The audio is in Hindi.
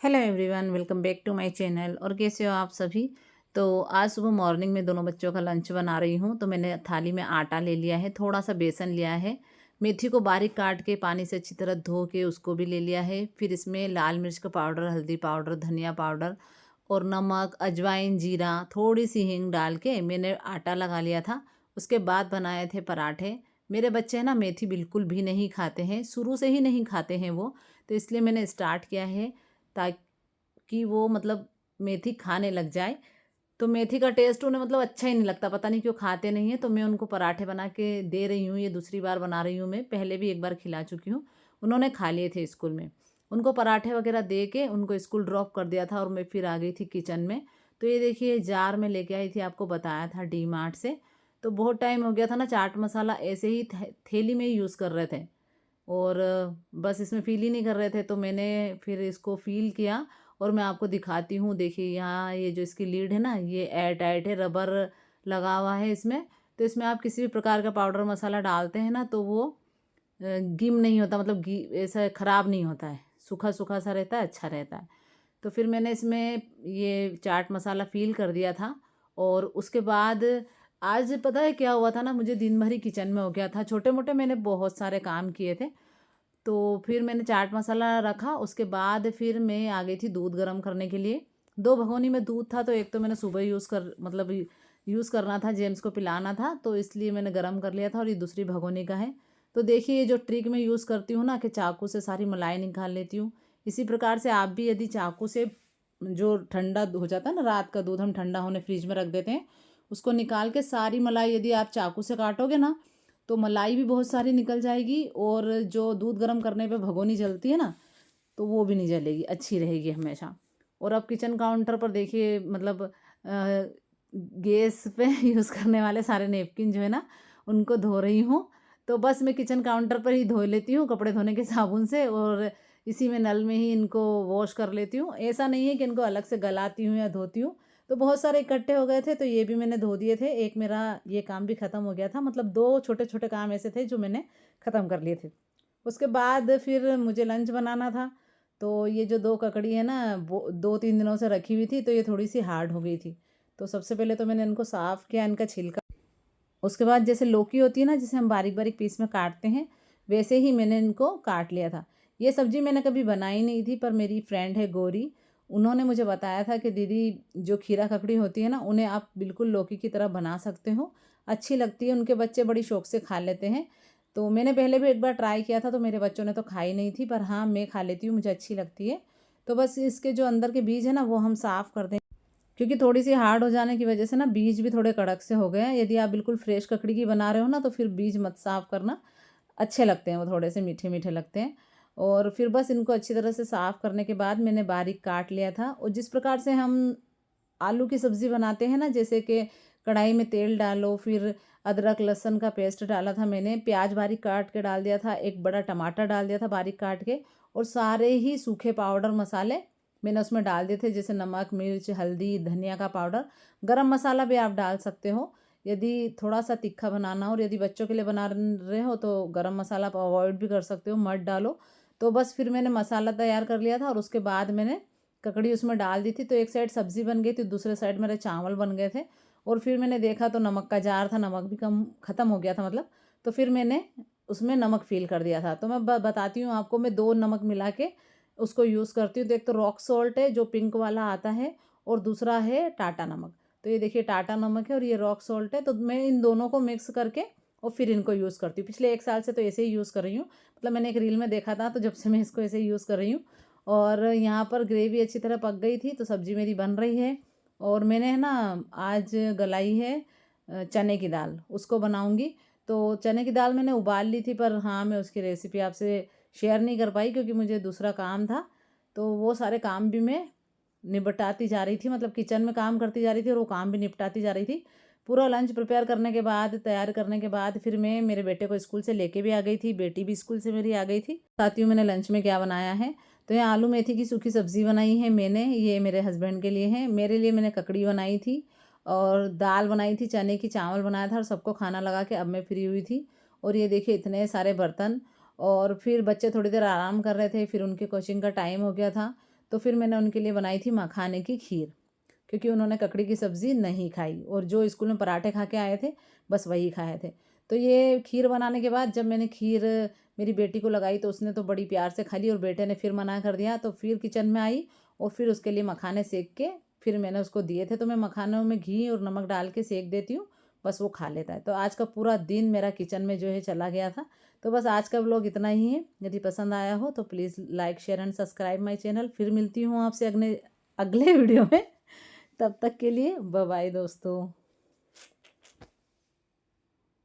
Hello everyone, welcome back to my channel. और कैसे हो आप सभी। तो आज सुबह मॉर्निंग में दोनों बच्चों का लंच बना रही हूँ। तो मैंने थाली में आटा ले लिया है, थोड़ा सा बेसन लिया है, मेथी को बारीक काट के पानी से अच्छी तरह धो के उसको भी ले लिया है। फिर इसमें लाल मिर्च का पाउडर, हल्दी पाउडर, धनिया पाउडर और नमक, अजवाइन, जीरा, थोड़ी सी हींग डाल के मैंने आटा लगा लिया था। उसके बाद बनाए थे पराठे। मेरे बच्चे हैं ना, मेथी बिल्कुल भी नहीं खाते हैं, शुरू से ही नहीं खाते हैं वो। तो इसलिए मैंने स्टार्ट किया है ताकि वो मतलब मेथी खाने लग जाए। तो मेथी का टेस्ट उन्हें मतलब अच्छा ही नहीं लगता, पता नहीं क्यों खाते नहीं हैं। तो मैं उनको पराठे बना के दे रही हूँ, ये दूसरी बार बना रही हूँ। मैं पहले भी एक बार खिला चुकी हूँ, उन्होंने खा लिए थे स्कूल में। उनको पराठे वगैरह दे के उनको स्कूल ड्रॉप कर दिया था और मैं फिर आ गई थी किचन में। तो ये देखिए जार में लेके आई थी, आपको बताया था डी मार्ट से। तो बहुत टाइम हो गया था ना, चाट मसाला ऐसे ही थैली में ही यूज़ कर रहे थे और बस इसमें फ़ील ही नहीं कर रहे थे। तो मैंने फिर इसको फ़ील किया और मैं आपको दिखाती हूँ। देखिए यहाँ ये जो इसकी लीड है ना, ये एयर टाइट है, रबर लगा हुआ है इसमें। तो इसमें आप किसी भी प्रकार का पाउडर मसाला डालते हैं ना, तो वो गिम नहीं होता, मतलब ऐसा ख़राब नहीं होता है, सूखा सूखा सा रहता है, अच्छा रहता है। तो फिर मैंने इसमें ये चाट मसाला फ़ील कर दिया था। और उसके बाद आज पता है क्या हुआ था ना, मुझे दिन भर ही किचन में हो गया था, छोटे मोटे मैंने बहुत सारे काम किए थे। तो फिर मैंने चाट मसाला रखा, उसके बाद फिर मैं आ गई थी दूध गर्म करने के लिए। 2 भगोनी में दूध था, तो एक तो मैंने सुबह यूज़ करना था, जेम्स को पिलाना था, तो इसलिए मैंने गरम कर लिया था और ये दूसरी भगोनी का है। तो देखिए ये जो ट्रिक मैं यूज़ करती हूँ ना, कि चाकू से सारी मलाई निकाल लेती हूँ। इसी प्रकार से आप भी यदि चाकू से जो ठंडा हो जाता है ना, रात का दूध हम ठंडा होने फ्रिज में रख देते हैं, उसको निकाल के सारी मलाई यदि आप चाकू से काटोगे ना, तो मलाई भी बहुत सारी निकल जाएगी और जो दूध गर्म करने पे भगोनी जलती है ना, तो वो भी नहीं जलेगी, अच्छी रहेगी हमेशा। और अब किचन काउंटर पर देखिए मतलब गैस पे यूज़ करने वाले सारे नेपकिन जो है ना, उनको धो रही हूँ। तो बस मैं किचन काउंटर पर ही धो लेती हूँ कपड़े धोने के साबुन से, और इसी में नल में ही इनको वॉश कर लेती हूँ। ऐसा नहीं है कि इनको अलग से गलाती हूँ या धोती हूँ। तो बहुत सारे इकट्ठे हो गए थे, तो ये भी मैंने धो दिए थे। एक मेरा ये काम भी ख़त्म हो गया था, मतलब 2 छोटे-छोटे काम ऐसे थे जो मैंने ख़त्म कर लिए थे। उसके बाद फिर मुझे लंच बनाना था। तो ये जो 2 ककड़ी है ना, वो 2-3 दिनों से रखी हुई थी, तो ये थोड़ी-सी हार्ड हो गई थी। तो सबसे पहले तो मैंने इनको साफ़ किया, इनका छिलका। उसके बाद जैसे लौकी होती है ना, जिसे हम बारीक-बारीक पीस में काटते हैं, वैसे ही मैंने इनको काट लिया था। ये सब्ज़ी मैंने कभी बनाई नहीं थी, पर मेरी फ्रेंड है गौरी, उन्होंने मुझे बताया था कि दीदी जो खीरा ककड़ी होती है ना, उन्हें आप बिल्कुल लौकी की तरह बना सकते हो, अच्छी लगती है, उनके बच्चे बड़ी शौक से खा लेते हैं। तो मैंने पहले भी एक बार ट्राई किया था, तो मेरे बच्चों ने तो खाई नहीं थी, पर हाँ, मैं खा लेती हूँ, मुझे अच्छी लगती है। तो बस इसके जो अंदर के बीज है ना, वो हम साफ़ कर दें, क्योंकि थोड़ी-सी हार्ड हो जाने की वजह से ना बीज भी थोड़े कड़क से हो गए हैं। यदि आप बिल्कुल फ्रेश ककड़ी की बना रहे हो ना, तो फिर बीज मत साफ़ करना, अच्छे लगते हैं वो, थोड़े-से मीठे-मीठे लगते हैं। और फिर बस इनको अच्छी तरह से साफ़ करने के बाद मैंने बारीक काट लिया था। और जिस प्रकार से हम आलू की सब्ज़ी बनाते हैं ना, जैसे कि कढ़ाई में तेल डालो, फिर अदरक लहसुन का पेस्ट डाला था मैंने, प्याज बारीक काट के डाल दिया था, एक बड़ा टमाटर डाल दिया था बारीक काट के, और सारे ही सूखे पाउडर मसाले मैंने उसमें डाल दिए थे, जैसे नमक, मिर्च, हल्दी, धनिया का पाउडर, गरम मसाला भी आप डाल सकते हो यदि थोड़ा सा तीखा बनाना हो। और यदि बच्चों के लिए बना रहे हो तो गरम मसाला आप अवॉइड भी कर सकते हो, मत डालो। तो बस फिर मैंने मसाला तैयार कर लिया था और उसके बाद मैंने ककड़ी उसमें डाल दी थी। तो एक साइड सब्ज़ी बन गई थी, दूसरे साइड मेरे चावल बन गए थे। और फिर मैंने देखा तो नमक का जार था, नमक भी कम ख़त्म हो गया था मतलब। तो फिर मैंने उसमें नमक फ़िल कर दिया था। तो मैं बताती हूँ आपको, मैं 2 नमक मिला के उसको यूज़ करती हूँ। तो एक तो रॉक सॉल्ट है जो पिंक वाला आता है, और दूसरा है टाटा नमक। तो ये देखिए टाटा नमक है और ये रॉक सॉल्ट है। तो मैं इन दोनों को मिक्स करके और फिर इनको यूज़ करती हूँ। पिछले 1 साल से तो ऐसे ही यूज़ कर रही हूँ। मतलब मैंने एक रील में देखा था, तो जब से मैं इसको ऐसे ही यूज़ कर रही हूँ। और यहाँ पर ग्रेवी अच्छी तरह पक गई थी, तो सब्ज़ी मेरी बन रही है। और मैंने है ना आज गलाई है चने की दाल, उसको बनाऊँगी। तो चने की दाल मैंने उबाल ली थी, पर हाँ, मैं उसकी रेसिपी आपसे शेयर नहीं कर पाई क्योंकि मुझे दूसरा काम था। तो वो सारे काम भी मैं निपटाती जा रही थी, मतलब किचन में काम करती जा रही थी और वो काम भी निपटाती जा रही थी। पूरा लंच प्रिपेयर करने के बाद, तैयार करने के बाद, फिर मैं मेरे बेटे को स्कूल से लेके भी आ गई थी, बेटी भी स्कूल से मेरी आ गई थी। बताती हूँ मैंने लंच में क्या बनाया है। तो यहाँ आलू मेथी की सूखी सब्ज़ी बनाई है मैंने, ये मेरे हस्बैंड के लिए है। मेरे लिए मैंने ककड़ी बनाई थी और दाल बनाई थी चने की, चावल बनाया था और सबको खाना लगा के अब मैं फ्री हुई थी। और ये देखिए इतने सारे बर्तन। और फिर बच्चे थोड़ी देर आराम कर रहे थे, फिर उनके कोचिंग का टाइम हो गया था। तो फिर मैंने उनके लिए बनाई थी मखाने की खीर, क्योंकि उन्होंने ककड़ी की सब्ज़ी नहीं खाई और जो स्कूल में पराठे खा के आए थे बस वही खाए थे। तो ये खीर बनाने के बाद जब मैंने खीर मेरी बेटी को लगाई तो उसने तो बड़ी प्यार से खा ली और बेटे ने फिर मना कर दिया, तो फिर किचन में आई और फिर उसके लिए मखाने सेक के फिर मैंने उसको दिए थे। तो मैं मखानों में घी और नमक डाल के सेक देती हूँ, बस वो खा लेता है। तो आज का पूरा दिन मेरा किचन में जो है चला गया था। तो बस आज का व्लॉग इतना ही है। यदि पसंद आया हो तो please like share and subscribe my channel. फिर मिलती हूँ आपसे अगले अगले वीडियो में। तब तक के लिए बाय बाय दोस्तों।